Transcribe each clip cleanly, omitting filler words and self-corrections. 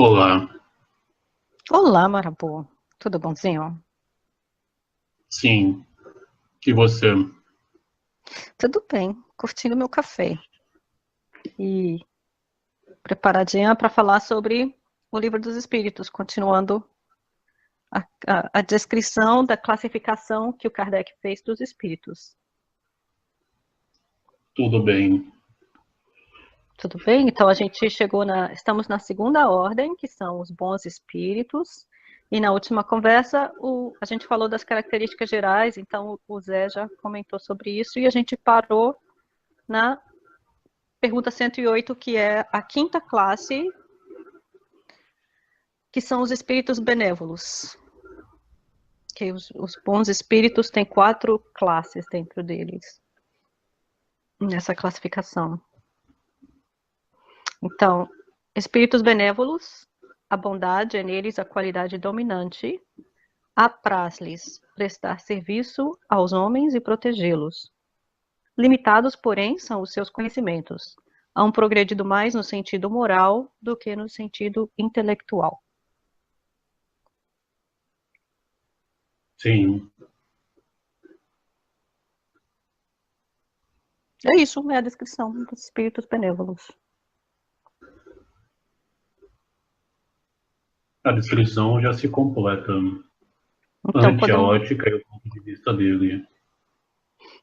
Olá, Olá, Marabu. Tudo bonzinho? sim, e você? Tudo bem, curtindo meu café e preparadinha para falar sobre o Livro dos Espíritos, continuando a descrição da classificação que o Kardec fez dos espíritos. Tudo bem? Tudo bem? Então a gente estamos na segunda ordem, que são os bons espíritos, e na última conversa a gente falou das características gerais, então o Zé já comentou sobre isso, e a gente parou na pergunta 108, que é a quinta classe, que são os espíritos benévolos. Que os bons espíritos têm 4 classes dentro deles, nessa classificação. Então, espíritos benévolos, a bondade é neles a qualidade dominante, apraz-lhes prestar serviço aos homens e protegê-los. Limitados, porém, são os seus conhecimentos. Há um progredido mais no sentido moral do que no sentido intelectual. Sim, É isso, é a descrição dos espíritos benévolos. a descrição já se completa Então ante a podemos, ótica e o ponto de vista dele.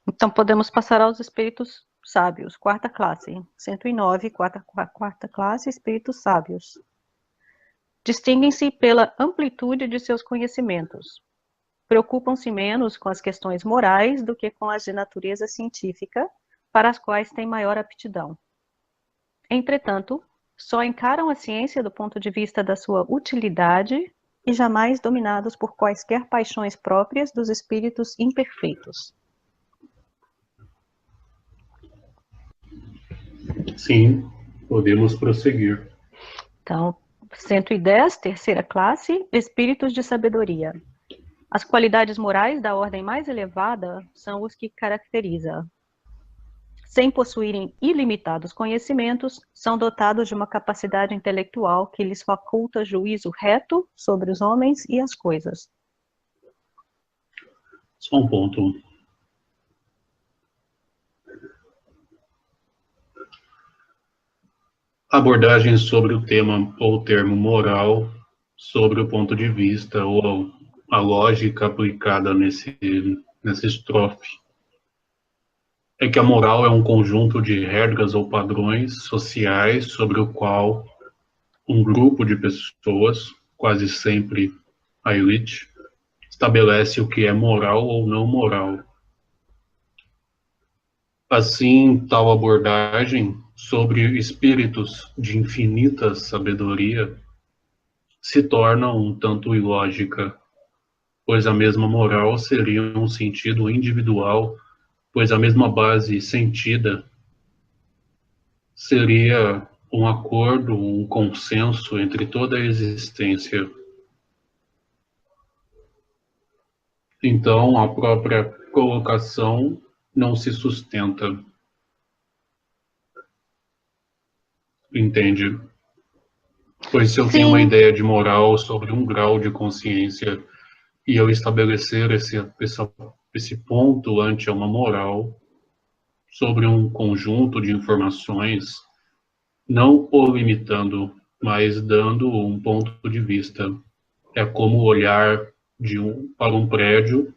então podemos passar aos espíritos sábios, quarta classe, 109, quarta classe, espíritos sábios. Distinguem-se pela amplitude de seus conhecimentos. Preocupam-se menos com as questões morais do que com as de natureza científica, para as quais têm maior aptidão. Entretanto, só encaram a ciência do ponto de vista da sua utilidade e jamais dominados por quaisquer paixões próprias dos espíritos imperfeitos. Sim, podemos prosseguir. Então, 110, terceira classe, espíritos de sabedoria. As qualidades morais da ordem mais elevada são os que caracteriza. Sem possuírem ilimitados conhecimentos, são dotados de uma capacidade intelectual que lhes faculta juízo reto sobre os homens e as coisas. Só um ponto. Abordagem sobre o tema ou termo moral, sobre o ponto de vista ou a lógica aplicada nessa estrofe. É que a moral é um conjunto de regras ou padrões sociais sobre o qual um grupo de pessoas, quase sempre a elite, estabelece o que é moral ou não moral. Assim, tal abordagem sobre espíritos de infinita sabedoria se torna um tanto ilógica, pois a mesma moral seria um sentido individual, pois a mesma base sentida seria um acordo, um consenso entre toda a existência. Então, a própria colocação não se sustenta, entende? Pois se eu tenho uma Sim, ideia de moral sobre um grau de consciência e eu estabelecer esse ponto ante uma moral sobre um conjunto de informações, não o limitando, mas dando um ponto de vista. É como olhar para um prédio,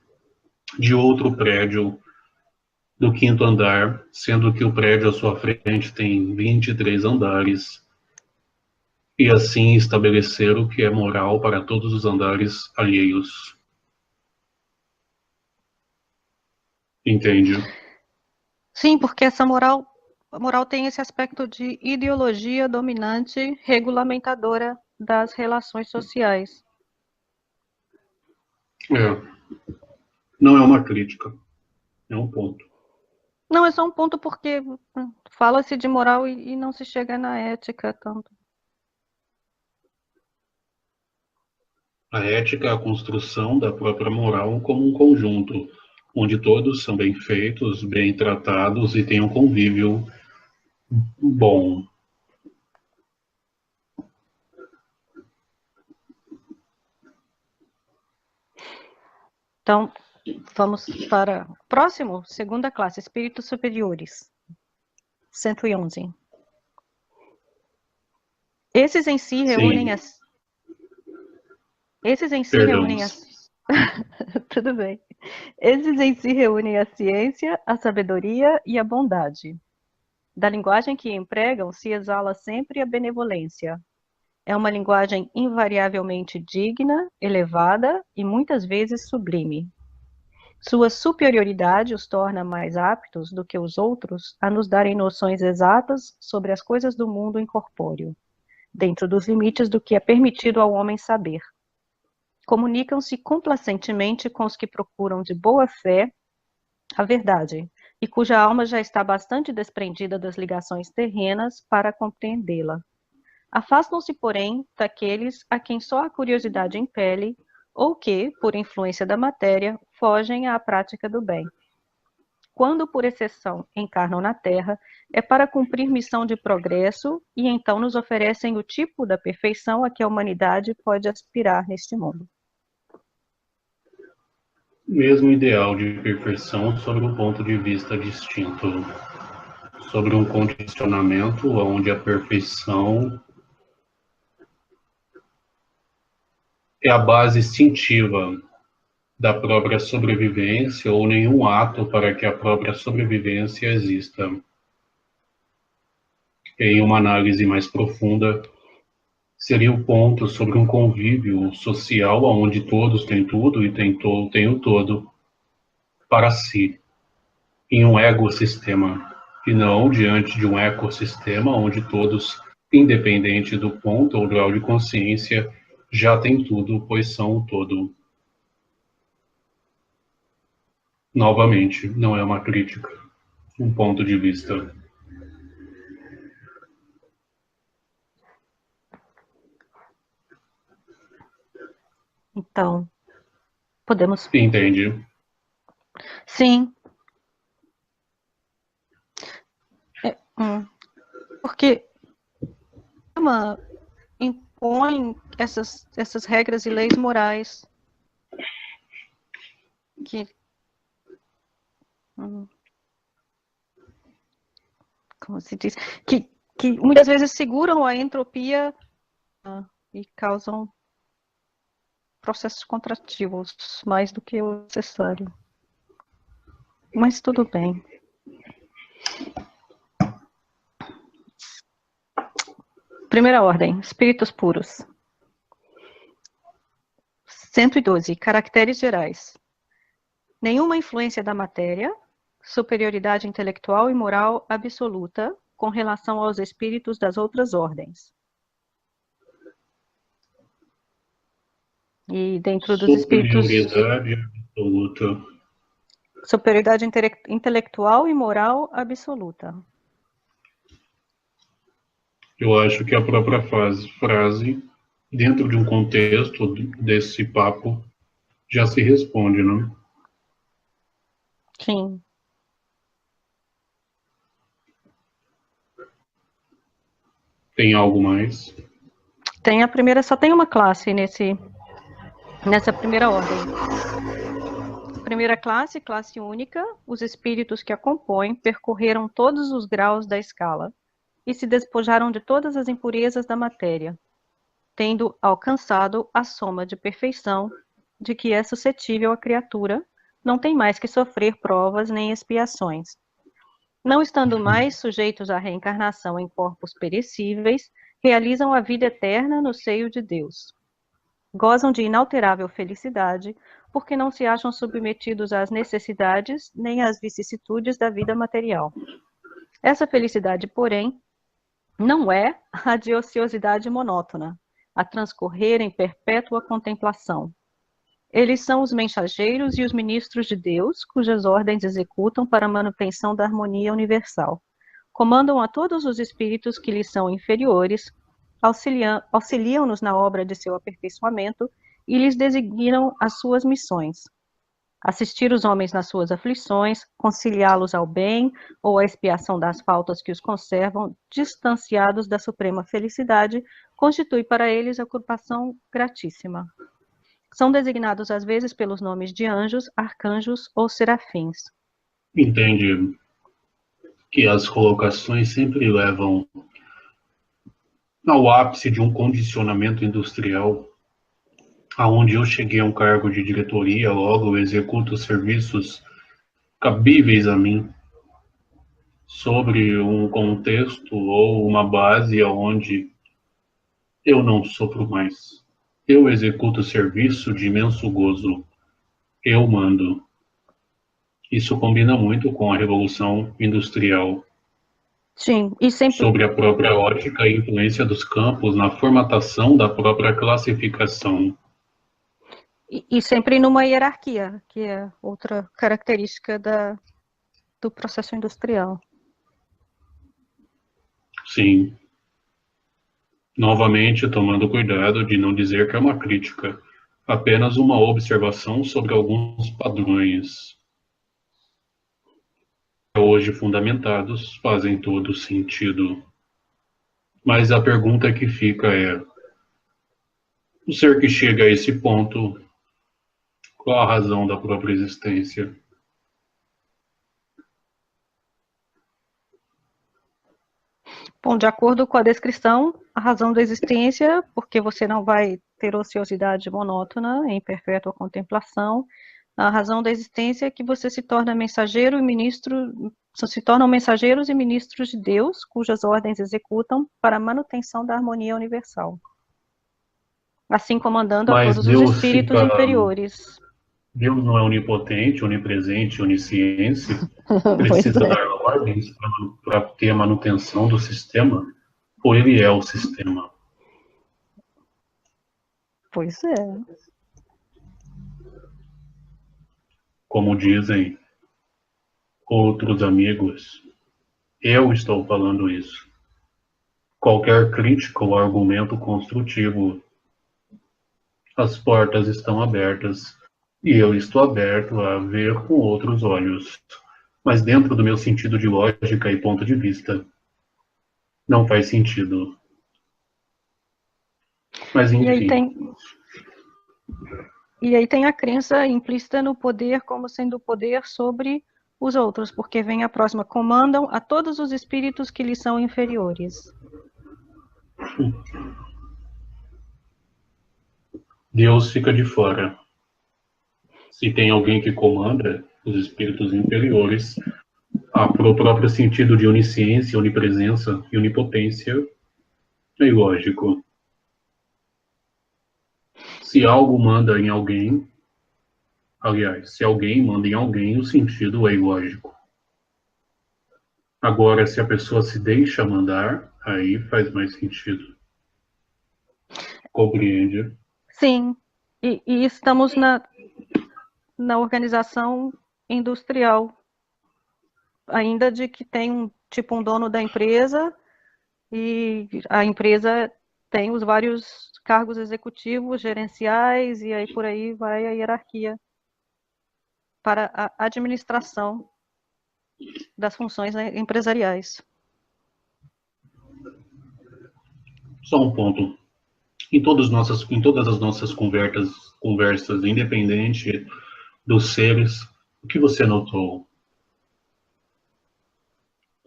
de outro prédio do quinto andar, sendo que o prédio à sua frente tem 23 andares, e assim estabelecer o que é moral para todos os andares alheios. Entende? sim, porque a moral tem esse aspecto de ideologia dominante regulamentadora das relações sociais. É, não é uma crítica, é um ponto. Não, é só um ponto porque fala-se de moral e não se chega na ética tanto. A ética é a construção da própria moral como um conjunto, onde todos são bem feitos, bem tratados e têm um convívio bom. Então, vamos para o próximo, segunda classe, espíritos superiores. 111. Esses em si reúnem as... Esses em si reúnem as... Tudo bem. Esses em si reúnem a ciência, a sabedoria e a bondade. Da linguagem que empregam se exala sempre a benevolência. É uma linguagem invariavelmente digna, elevada e muitas vezes sublime. Sua superioridade os torna mais aptos do que os outros a nos darem noções exatas sobre as coisas do mundo incorpóreo, dentro dos limites do que é permitido ao homem saber. Comunicam-se complacentemente com os que procuram de boa fé a verdade, e cuja alma já está bastante desprendida das ligações terrenas para compreendê-la. Afastam-se, porém, daqueles a quem só a curiosidade impele, ou que, por influência da matéria, fogem à prática do bem. Quando, por exceção, encarnam na Terra, é para cumprir missão de progresso e então nos oferecem o tipo da perfeição a que a humanidade pode aspirar neste mundo. Mesmo ideal de perfeição sob um ponto de vista distinto, sobre um condicionamento onde a perfeição é a base instintiva da própria sobrevivência ou nenhum ato para que a própria sobrevivência exista. Em uma análise mais profunda, seria o ponto sobre um convívio social onde todos têm tudo e têm o todo para si, em um ecossistema, e não diante de um ecossistema onde todos, independente do ponto ou grau de consciência, já têm tudo, pois são o todo. Novamente, não é uma crítica, um ponto de vista. Então, podemos... Entende? Sim. Porque impõe essas regras e leis morais que... Como se diz? Que muitas vezes seguram a entropia e causam processos contrativos, mais do que o necessário. Mas tudo bem. Primeira ordem, espíritos puros. 112, caracteres gerais. Nenhuma influência da matéria, superioridade intelectual e moral absoluta com relação aos espíritos das outras ordens. E dentro dos espíritos... Superioridade absoluta. Superioridade intelectual e moral absoluta. Eu acho que a própria frase, dentro de um contexto desse papo, já se responde, né? Sim. Tem algo mais? Tem a primeira, só tem uma classe nessa primeira ordem. Primeira classe, classe única, os espíritos que a compõem percorreram todos os graus da escala e se despojaram de todas as impurezas da matéria, tendo alcançado a soma de perfeição de que é suscetível a criatura, não tem mais que sofrer provas nem expiações. Não estando mais sujeitos à reencarnação em corpos perecíveis, realizam a vida eterna no seio de Deus. Gozam de inalterável felicidade, porque não se acham submetidos às necessidades nem às vicissitudes da vida material. Essa felicidade, porém, não é a de ociosidade monótona, a transcorrer em perpétua contemplação. Eles são os mensageiros e os ministros de Deus, cujas ordens executam para a manutenção da harmonia universal. Comandam a todos os espíritos que lhes são inferiores, auxiliam-nos na obra de seu aperfeiçoamento e lhes designam as suas missões. Assistir os homens nas suas aflições, conciliá-los ao bem ou à expiação das faltas que os conservam distanciados da suprema felicidade, constitui para eles ocupação gratíssima. São designados às vezes pelos nomes de anjos, arcanjos ou serafins. Entende que as colocações sempre levam ao ápice de um condicionamento industrial, aonde eu cheguei a um cargo de diretoria, logo eu executo serviços cabíveis a mim, sobre um contexto ou uma base onde eu não sofro mais. Eu executo serviço de imenso gozo. Eu mando. Isso combina muito com a Revolução Industrial, Sim, e sempre, sobre a própria ótica e influência dos campos na formatação da própria classificação. e sempre numa hierarquia, que é outra característica do processo industrial. Sim. Novamente, tomando cuidado de não dizer que é uma crítica, apenas uma observação sobre alguns padrões. Hoje fundamentados, fazem todo sentido. Mas a pergunta que fica é: o ser que chega a esse ponto, qual a razão da própria existência? Bom, de acordo com a descrição, a razão da existência, porque você não vai ter ociosidade monótona em perpétua contemplação, a razão da existência é que você se torna mensageiro e ministro, se tornam mensageiros e ministros de Deus, cujas ordens executam para a manutenção da harmonia universal, assim comandando a Mas todos os Deus espíritos fica. inferiores. Deus não é onipotente, onipresente, onisciente, Pois precisa é. dar ordens para ter a manutenção do sistema, ou ele é o sistema? Pois é. Como dizem outros amigos, eu estou falando isso. Qualquer crítica ou argumento construtivo, as portas estão abertas e eu estou aberto a ver com outros olhos. Mas dentro do meu sentido de lógica e ponto de vista, não faz sentido. Mas E aí enfim. tem, e aí tem a crença implícita no poder como sendo o poder sobre os outros, porque vem a próxima, comandam a todos os espíritos que lhes são inferiores. Deus fica de fora. Se tem alguém que comanda os espíritos inferiores, pro próprio sentido de onisciência, onipresença e onipotência, é ilógico. Se algo manda em alguém, aliás, se alguém manda em alguém, o sentido é ilógico. Agora, se a pessoa se deixa mandar, aí faz mais sentido. Compreende? Sim, e estamos na organização industrial, ainda de que tem um dono da empresa, e a empresa tem os vários cargos executivos, gerenciais, e aí por aí vai a hierarquia para a administração das funções empresariais. Só um ponto. Em todas as nossas conversas, independente dos seres, o que você notou?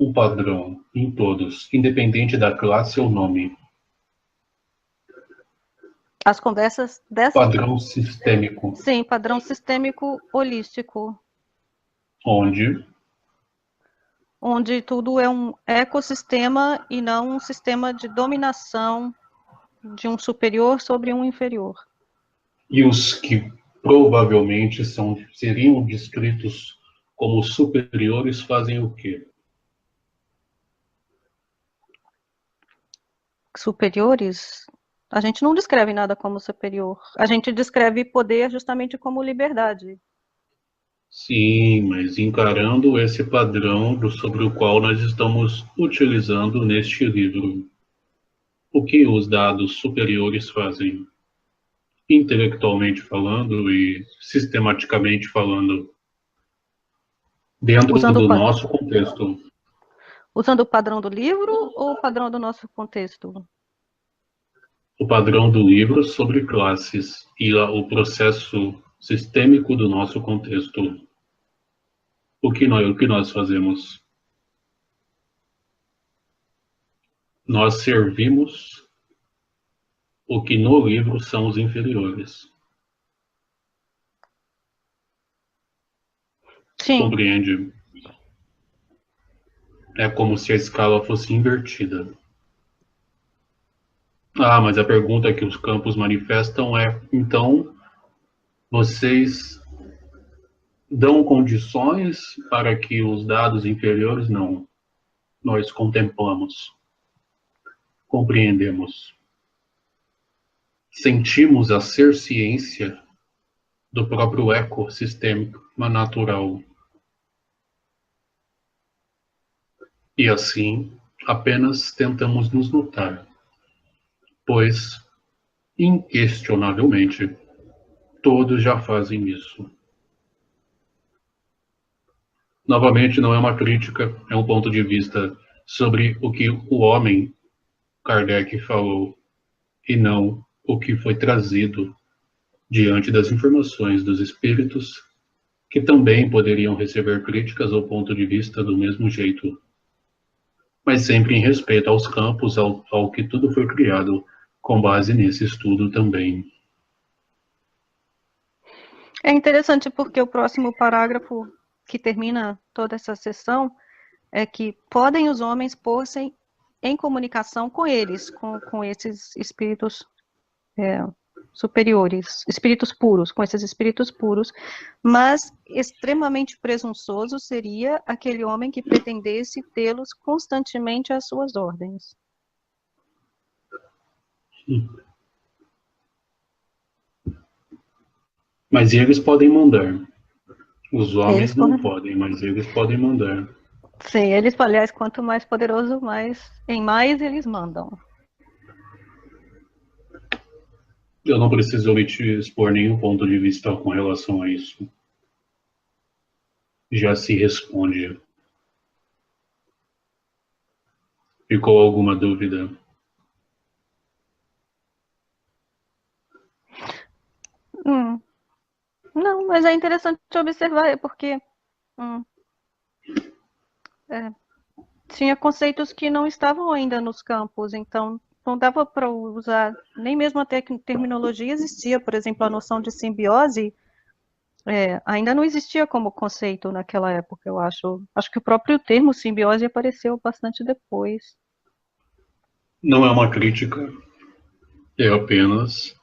Um padrão em todos, independente da classe ou nome. As conversas dessa... Padrão sistêmico. Sim, padrão sistêmico holístico. Onde tudo é um ecossistema e não um sistema de dominação de um superior sobre um inferior. E os que provavelmente seriam descritos como superiores fazem o quê? Superiores? A gente não descreve nada como superior. A gente descreve poder justamente como liberdade. Sim, mas encarando esse padrão sobre o qual nós estamos utilizando neste livro, o que os dados superiores fazem? Intelectualmente falando e sistematicamente falando, dentro do nosso contexto. Usando o padrão do livro ou o padrão do nosso contexto? o padrão do livro sobre classes e o processo sistêmico do nosso contexto. O que nós fazemos? Nós servimos o que no livro são os inferiores. Sim. Compreende? É como se a escala fosse invertida. Ah, mas a pergunta que os campos manifestam é, então, vocês dão condições para que os dados inferiores não. Nós contemplamos, compreendemos, sentimos a ser ciência do próprio ecossistema natural. E assim, apenas tentamos nos notar, pois, inquestionavelmente, todos já fazem isso. Novamente, não é uma crítica, é um ponto de vista sobre o que o homem, Kardec, falou, e não o que foi trazido diante das informações dos espíritos, que também poderiam receber críticas ao ponto de vista do mesmo jeito, mas sempre em respeito aos campos, ao que tudo foi criado com base nesse estudo também. É interessante porque o próximo parágrafo que termina toda essa sessão é que podem os homens pôr-se em comunicação com eles, com esses espíritos superiores, espíritos puros, com esses espíritos puros, mas extremamente presunçoso seria aquele homem que pretendesse tê-los constantemente às suas ordens. Mas eles podem mandar. Os homens não podem, mas eles podem mandar. Sim, eles, aliás, quanto mais poderoso, em mais eles mandam. Eu não preciso te expor nenhum ponto de vista com relação a isso. Já se responde. Ficou alguma dúvida? Não, mas é interessante observar, porque tinha conceitos que não estavam ainda nos campos, então não dava para usar, nem mesmo a terminologia existia, por exemplo, a noção de simbiose ainda não existia como conceito naquela época, eu acho. Acho que o próprio termo simbiose apareceu bastante depois. Não é uma crítica, é apenas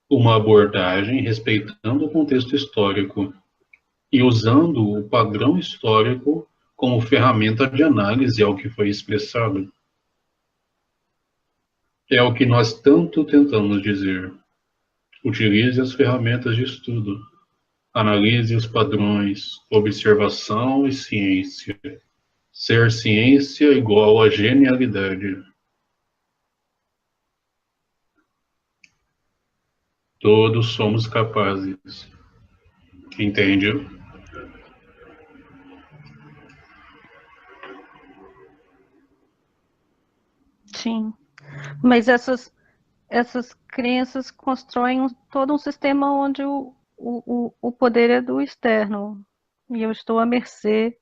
uma abordagem respeitando o contexto histórico e usando o padrão histórico como ferramenta de análise ao que foi expressado. É o que nós tanto tentamos dizer. Utilize as ferramentas de estudo. Analise os padrões, observação e ciência. Ser ciência igual a genialidade. Todos somos capazes. Entende? Sim. Mas essas crenças constroem todo um sistema onde o poder é do externo. E eu estou à mercê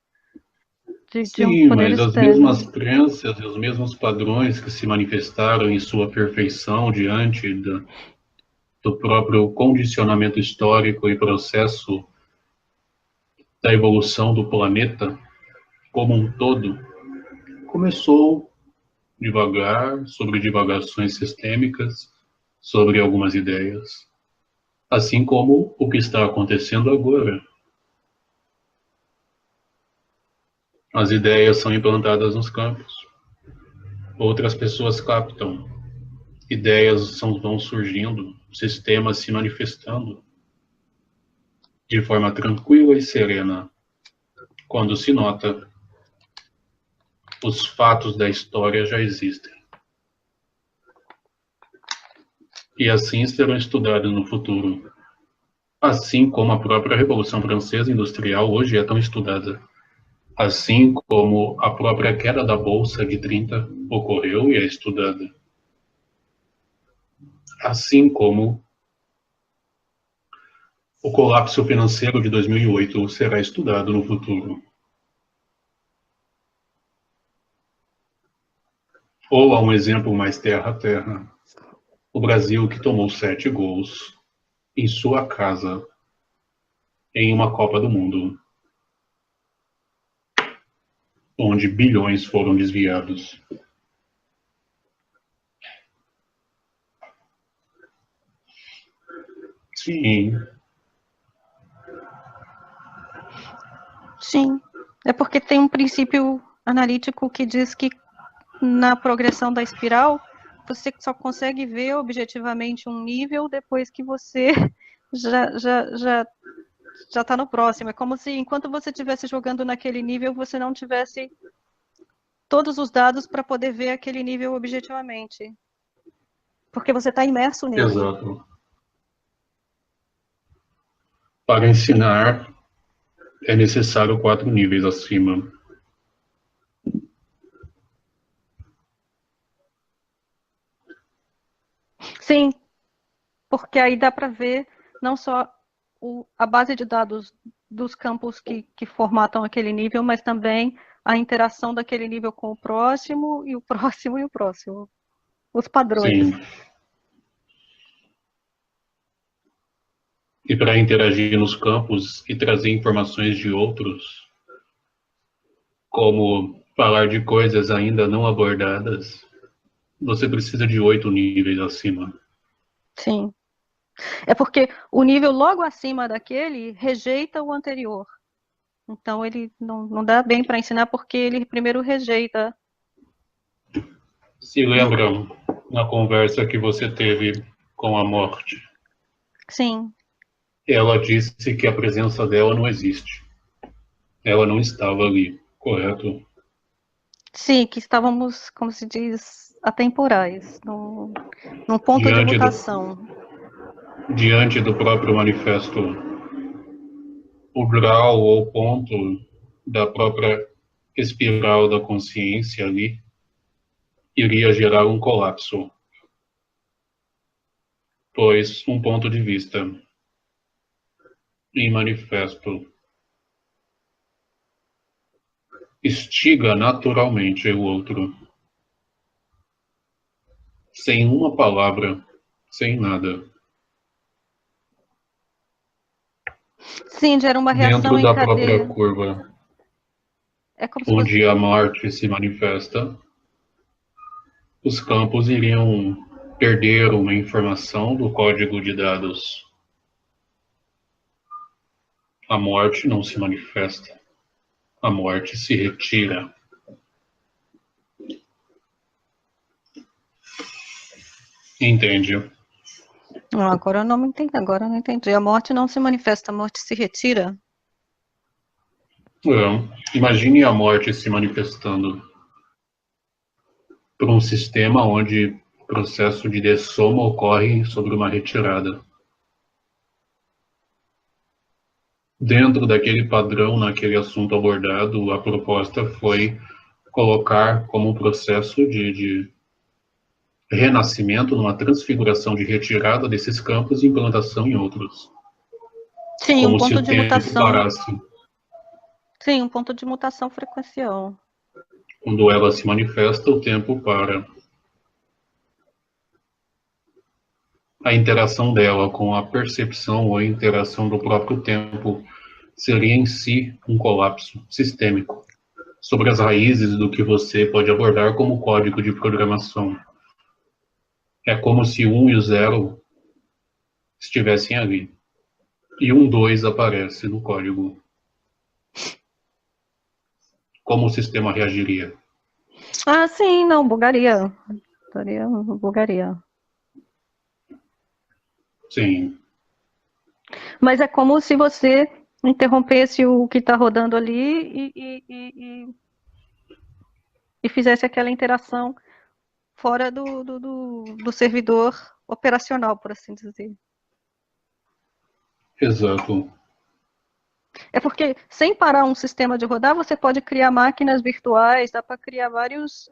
de um Sim, poder mas as externo. mesmas crenças e os mesmos padrões que se manifestaram em sua perfeição diante do próprio condicionamento histórico e processo da evolução do planeta como um todo, começou devagar, sobre divagações sistêmicas, sobre algumas ideias, assim como o que está acontecendo agora. As ideias são implantadas nos campos, outras pessoas captam, ideias vão surgindo, sistemas se manifestando de forma tranquila e serena, quando se nota os fatos da história já existem. E assim serão estudados no futuro, assim como a própria Revolução Francesa Industrial hoje é tão estudada, assim como a própria queda da Bolsa de 30 ocorreu e é estudada. Assim como o colapso financeiro de 2008 será estudado no futuro. Ou há um exemplo mais terra a terra. O Brasil que tomou 7 gols em sua casa em uma Copa do Mundo, onde bilhões foram desviados. Sim. Sim. É porque tem um princípio analítico que diz que na progressão da espiral, você só consegue ver objetivamente um nível depois que você já está no próximo. É como se enquanto você estivesse jogando naquele nível, você não tivesse todos os dados para poder ver aquele nível objetivamente. Porque você está imerso nele. Exato. Para ensinar, é necessário 4 níveis acima. Sim, porque aí dá para ver não só a base de dados dos campos que formatam aquele nível, mas também a interação daquele nível com o próximo, e o próximo, e o próximo. Os padrões. Sim. E para interagir nos campos e trazer informações de outros, como falar de coisas ainda não abordadas, você precisa de 8 níveis acima. Sim. É porque o nível logo acima daquele rejeita o anterior. Então ele não dá bem para ensinar porque ele primeiro rejeita. Se lembram na conversa que você teve com a morte? Sim. Ela disse que a presença dela não existe. Ela não estava ali, correto? Sim, que estávamos, como se diz, atemporais, num ponto de Diante do, mutação. diante do próprio manifesto, o grau ou ponto da própria espiral da consciência ali iria gerar um colapso, pois um ponto de vista em manifesto instiga naturalmente o outro, sem uma palavra, sem nada. Sim, gera uma reação Dentro em da própria cadeia. curva É como se onde fosse. a morte se manifesta, os campos iriam perder uma informação do código de dados. A morte não se manifesta, a morte se retira. Entende? Agora eu não entendi, agora eu não entendi. A morte não se manifesta, a morte se retira. Imagine a morte se manifestando por um sistema onde o processo de dessoma ocorre sobre uma retirada. Dentro daquele padrão, naquele assunto abordado, a proposta foi colocar como um processo de renascimento numa transfiguração de retirada desses campos e implantação em outros. Sim, um Como se ponto o de tempo mutação. parasse. Sim, um ponto de mutação frequencial. Quando ela se manifesta, o tempo para. A interação dela com a percepção ou a interação do próprio tempo seria em si um colapso sistêmico sobre as raízes do que você pode abordar como código de programação. É como se o 1 e o 0 estivessem ali. E um 2 aparece no código. Como o sistema reagiria? Ah, sim, não, bugaria. Bugaria. Sim, Mas é como se você interrompesse o que está rodando ali e fizesse aquela interação fora do servidor operacional, por assim dizer. exato. É porque, sem parar um sistema de rodar, você pode criar máquinas virtuais, dá para criar vários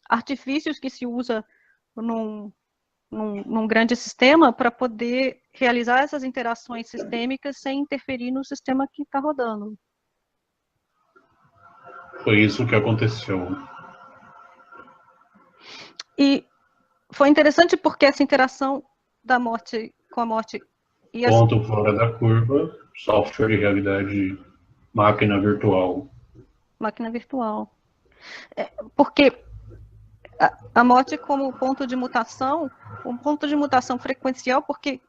artifícios que se usa num, num grande sistema para poder realizar essas interações sistêmicas sem interferir no sistema que está rodando. Foi isso que aconteceu. E foi interessante porque essa interação da morte com a morte e as... Ponto fora da curva, software de realidade, máquina virtual. Máquina virtual. Porque a morte como ponto de mutação, um ponto de mutação frequencial, porque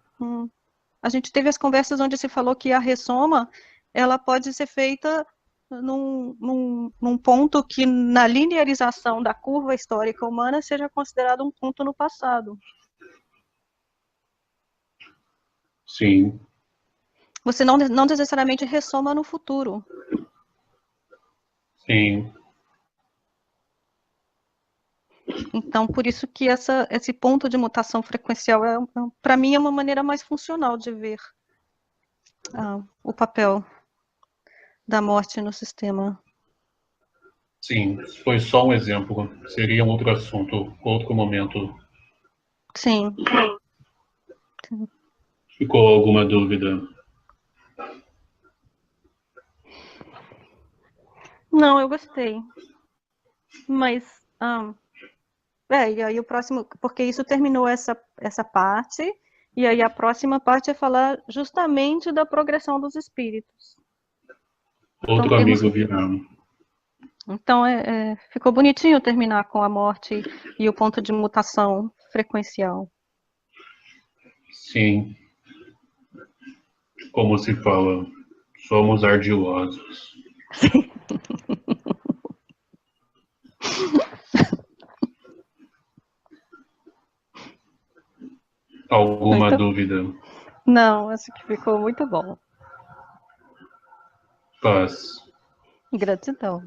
a gente teve as conversas onde se falou que a ressoma, ela pode ser feita num ponto que na linearização da curva histórica humana seja considerado um ponto no passado. Sim. Você não necessariamente ressoma no futuro. Sim. Então, por isso que esse ponto de mutação frequencial, para mim, é uma maneira mais funcional de ver o papel da morte no sistema. Sim, foi só um exemplo. Seria um outro assunto, outro momento. Sim. Ficou alguma dúvida? Não, eu gostei. Mas, e aí o próximo, porque isso terminou essa parte, e aí a próxima parte é falar justamente da progressão dos espíritos. Outro então, amigo virá. Então, ficou bonitinho terminar com a morte e o ponto de mutação frequencial. Sim. Como se fala, somos ardilosos. Sim. Alguma dúvida? Não, acho que ficou muito bom. Paz. Gratidão.